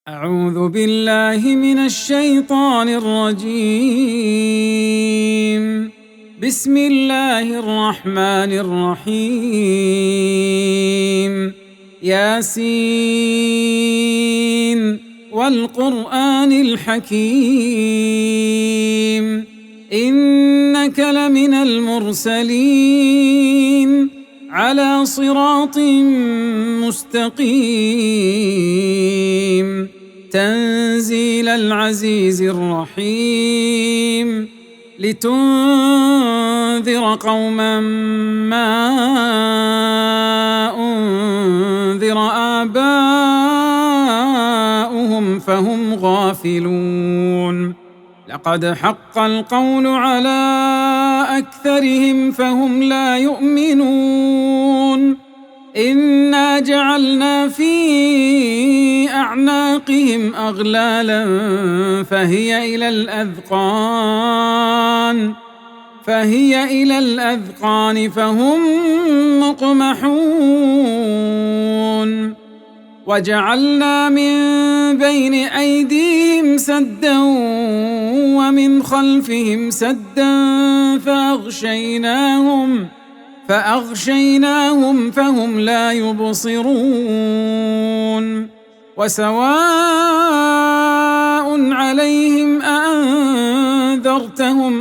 أعوذ بالله من الشيطان الرجيم. بسم الله الرحمن الرحيم. ياسين والقرآن الحكيم إنك لمن المرسلين على صراط مستقيم تنزيل العزيز الرحيم لتنذر قوما ما أنذر آباؤهم فهم غافلون لقد حق القول على أكثرهم فهم لا يؤمنون إنا جعلنا في أعناقهم أغلالا فهي إلى الأذقان فهم مقمحون وجعلنا من بين أيديهم سدا ومن خلفهم سدا فأغشيناهم فهم لا يبصرون وسواء عليهم أأنذرتهم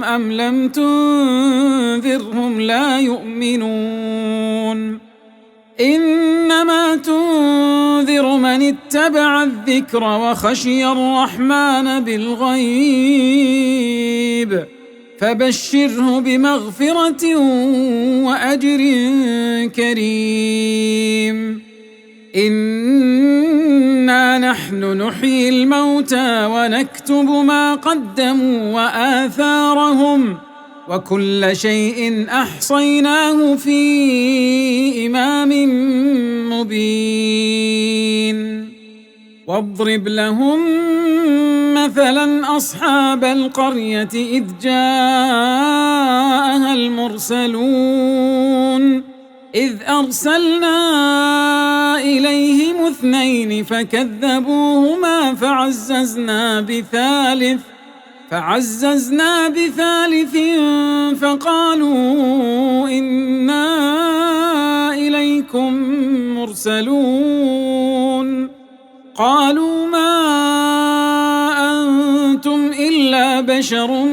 أم لم تنذرهم لا يؤمنون إنما تنذر من اتبع الذكر وخشي الرحمن بالغيب فبشره بمغفرة وأجر كريم إنا نحن نحيي الموتى ونكتب ما قدموا وآثارهم وكل شيء أحصيناه في إمام مبين واضرب لهم مثلا أصحاب القرية إذ جاءها المرسلون إذ أرسلنا إليهم 2 فكذبوهما فعززنا بثالث فقالوا إنا إليكم مرسلون قالوا ما أنتم إلا بشر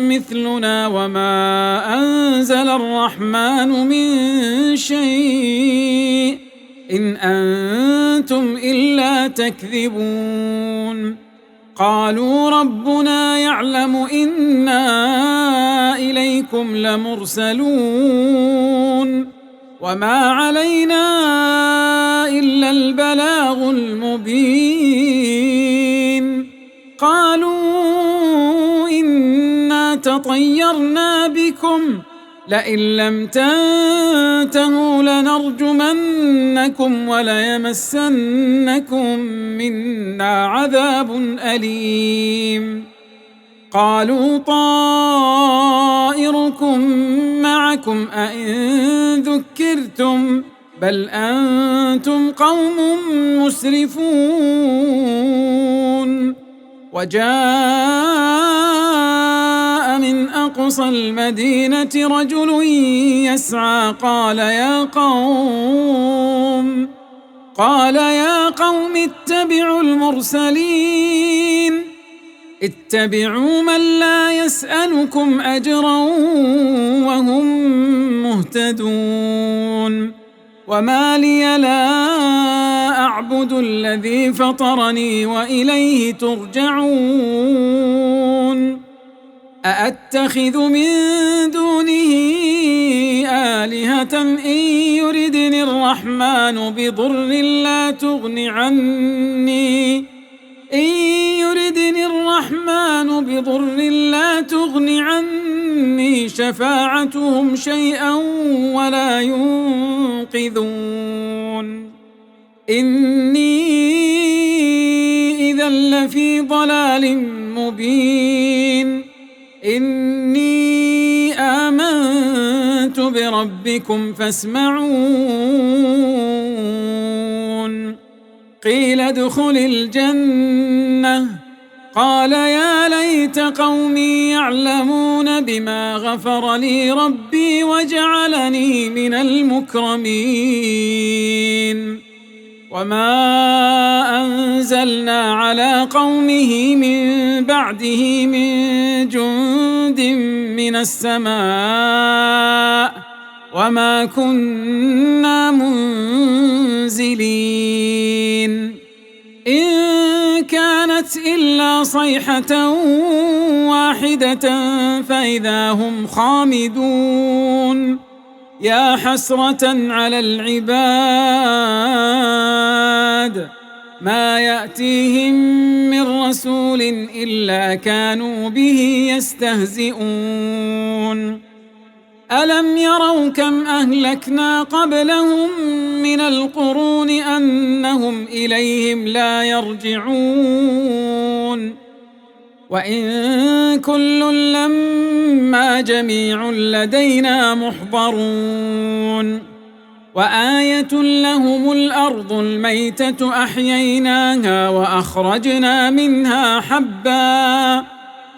مثلنا وما أنزل الرحمن من شيء إن أنتم إلا تكذبون قالوا ربنا يعلم إنا إليكم لمرسلون وما علينا إلا البلاغ المبين قالوا إنا تطيرنا بكم لئن لم تنتهوا لنرجمنكم وليمسنكم منا عذاب أليم قالوا طائركم معكم أئن ذكرتم بل أنتم قوم مسرفون وجاء من أقصى المدينة رجل يسعى قال يا قوم اتبعوا المرسلين اتبعوا من لا يسألكم أجرا وهم مهتدون وما لي لا أعبد الذي فطرني وإليه ترجعون أأتخذ من دونه آلهة إن يردني الرحمن بضر لا تغن عني شفاعتهم شيئا ولا ينقذون إني إذا لفي ضلال مبين إني آمنت بربكم فاسمعون قيل ادخل الجنة قال يا ليت قومي يعلمون بما غفر لي ربي وجعلني من المكرمين وما أنزلنا على قومه من بعده من جند من السماء وما كنا منزلين إن كانت إلا صيحة واحدة فإذا هم خامدون يا حسرة على العباد ما يأتيهم من رسول إلا كانوا به يستهزئون ألم يروا كم أهلكنا قبلهم من القرون أنهم إليهم لا يرجعون وإن كل لما جميع لدينا محضرون وآية لهم الأرض الميتة أحييناها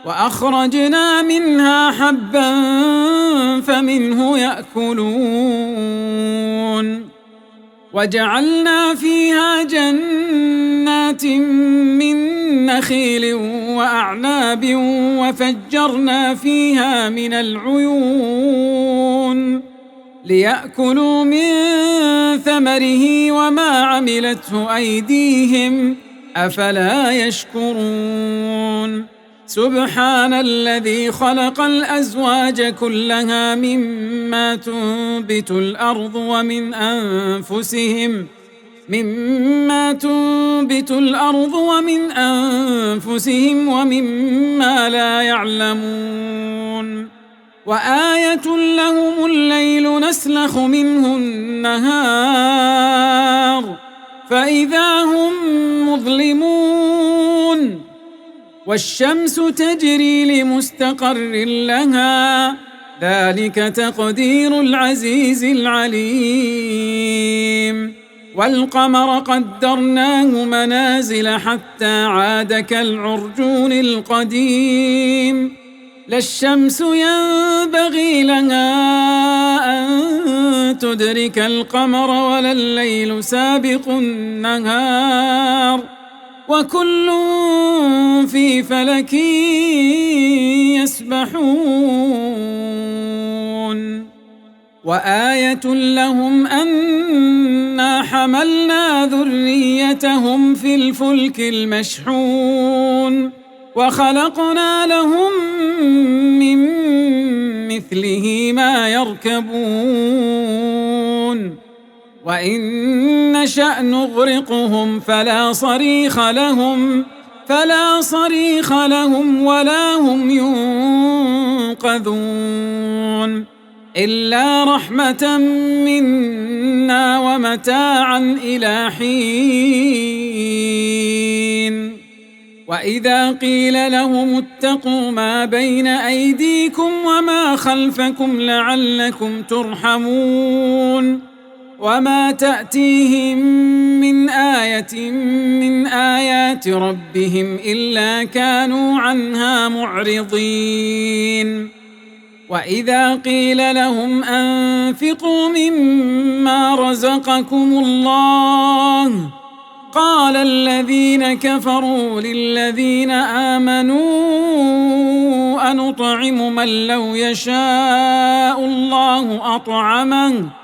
وأخرجنا منها حبا فمنه يأكلون وجعلنا فيها جنات من نخيل وأعناب وفجرنا فيها من العيون ليأكلوا من ثمره وما عملته أيديهم أفلا يشكرون سبحان الذي خلق الأزواج كلها مما تنبت الأرض ومن أنفسهم ومما لا يعلمون وآية لهم الليل نسلخ منه النهار فإذا هم مظلمون والشمس تجري لمستقر لها ذلك تقدير العزيز العليم والقمر قدرناه منازل حتى عاد كالعرجون القديم لا الشمس ينبغي لها أن تدرك القمر ولا الليل سابق النهار وكل في فلك يسبحون وآية لهم أنا حملنا ذريتهم في الفلك المشحون وخلقنا لهم من مثله ما يركبون وإن نشأ نغرقهم فلا صريخ لهم ولا هم ينقذون إلا رحمة منا ومتاعا إلى حين وإذا قيل لهم اتقوا ما بين أيديكم وما خلفكم لعلكم ترحمون وما تأتيهم من آية من آيات ربهم إلا كانوا عنها معرضين وإذا قيل لهم أنفقوا مما رزقكم الله قال الذين كفروا للذين آمنوا أنطعم من لو يشاء الله أطعمه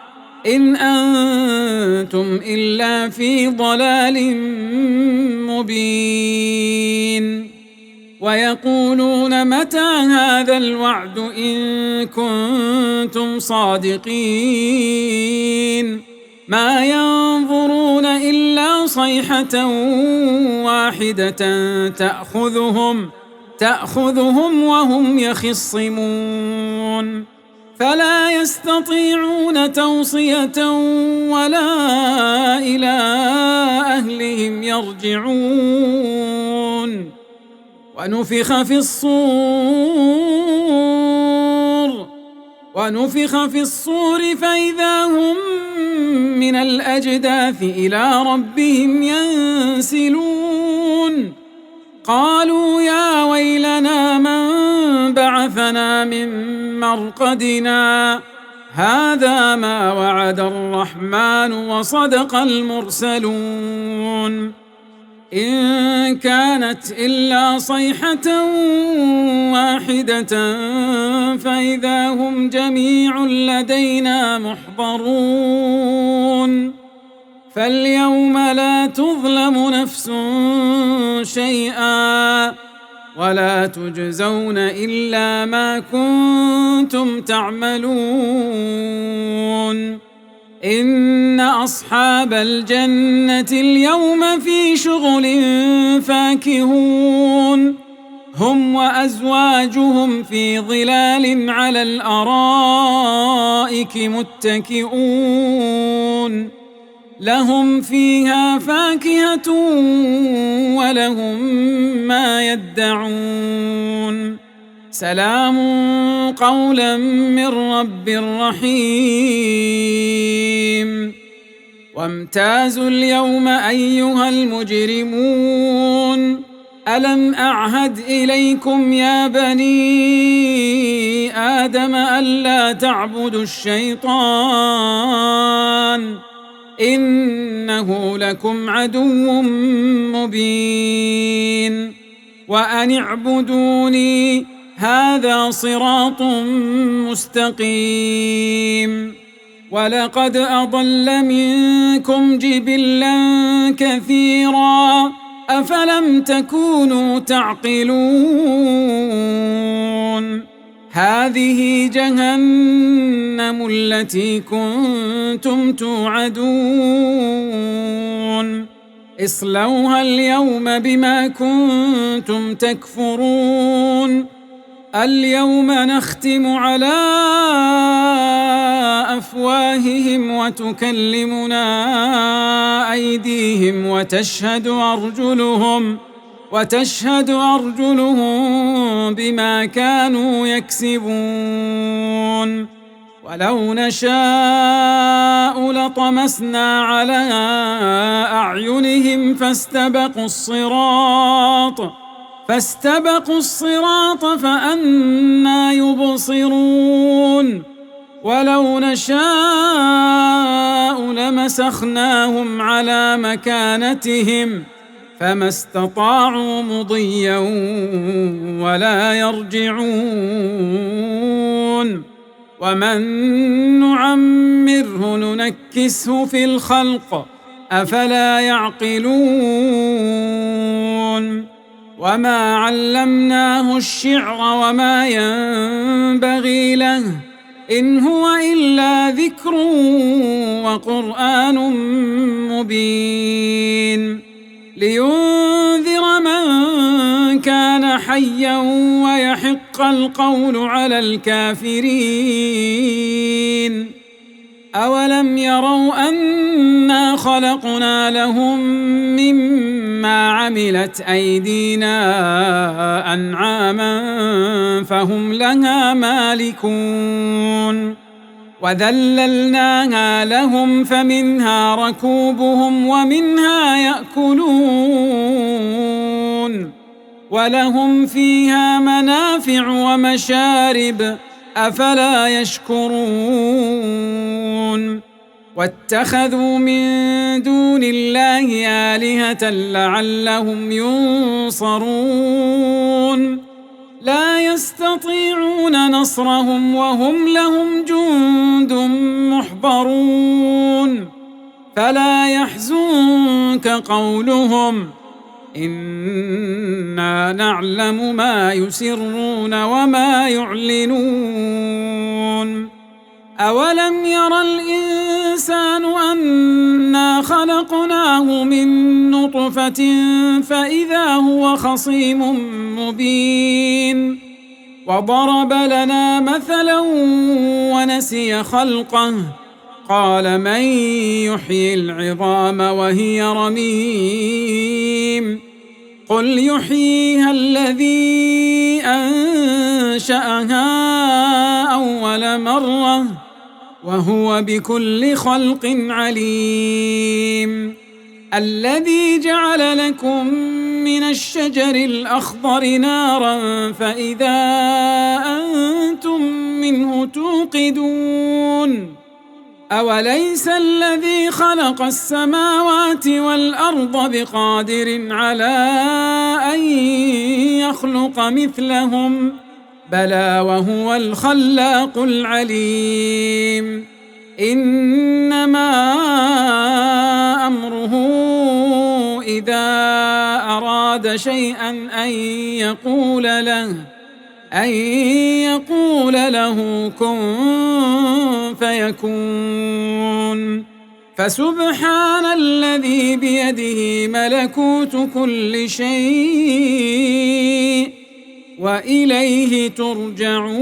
إن أنتم إلا في ضلال مبين ويقولون متى هذا الوعد إن كنتم صادقين ما ينظرون إلا صيحة واحدة تأخذهم وهم يخصمون فلا يستطيعون توصية ولا إلى أهلهم يرجعون ونفخ في الصور فإذا هم من الأجداث إلى ربهم ينسلون قالوا يا ويلنا من بعثنا من مرقدنا هذا ما وعد الرحمن وصدق المرسلون إن كانت إلا صيحة واحدة فإذا هم جميع لدينا محضرون فاليوم لا تظلم نفس شيئا ولا تجزون إلا ما كنتم تعملون إن أصحاب الجنة اليوم في شغل فاكهون هم وأزواجهم في ظلال على الأرائك متكئون لهم فيها فاكهة ولهم ما يدعون سلام قولا من رب رحيم وامتازوا اليوم أيها المجرمون ألم أعهد إليكم يا بني آدم ألا تعبدوا الشيطان إنه لكم عدو مبين وأن اعبدوني هذا صراط مستقيم ولقد أضل منكم جبلا كثيرا أفلم تكونوا تعقلون هذه جهنم التي كنتم توعدون اصلوها اليوم بما كنتم تكفرون اليوم نختم على أفواههم وتكلمنا أيديهم وتشهد أرجلهم بما كانوا يكسبون ولو نشاء لطمسنا على أعينهم فاستبقوا الصراط فأنى يبصرون ولو نشاء لمسخناهم على مكانتهم فما استطاعوا مضيا ولا يرجعون ومن نعمره ننكسه في الخلق أفلا يعقلون وما علمناه الشعر وما ينبغي له إن هو إلا ذكر وقرآن مبين لينذر من كان حيا ويحق القول على الكافرين أولم يروا أنا خلقنا لهم مما عملت أيدينا أنعاما فهم لها مالكون وذللناها لهم فمنها ركوبهم ومنها يأكلون ولهم فيها منافع ومشارب أفلا يشكرون واتخذوا من دون الله آلهة لعلهم ينصرون لا يستطيعون نصرهم وهم لهم جند محضرون فلا يحزنك قولهم إنا نعلم ما يسرون وما يعلنون أولم ير الإنسان أنا خلقناه من نطفة فإذا هو خصيم مبين وضرب لنا مثلا ونسي خلقه قال من يحيي العظام وهي رميم قل يحييها الذي أنشأها أول مرة وهو بكل خلق عليم. الذي جعل لكم من الشجر الأخضر نارا فإذا أنتم منه توقدون. أوليس الذي خلق السماوات والأرض بقادر على أن يخلق مثلهم؟ بلى وهو الخلاق العليم. إنما أمره إذا أراد شيئا أن يقول له كن فيكون. فسبحان الذي بيده ملكوت كل شيء وإليه ترجعون.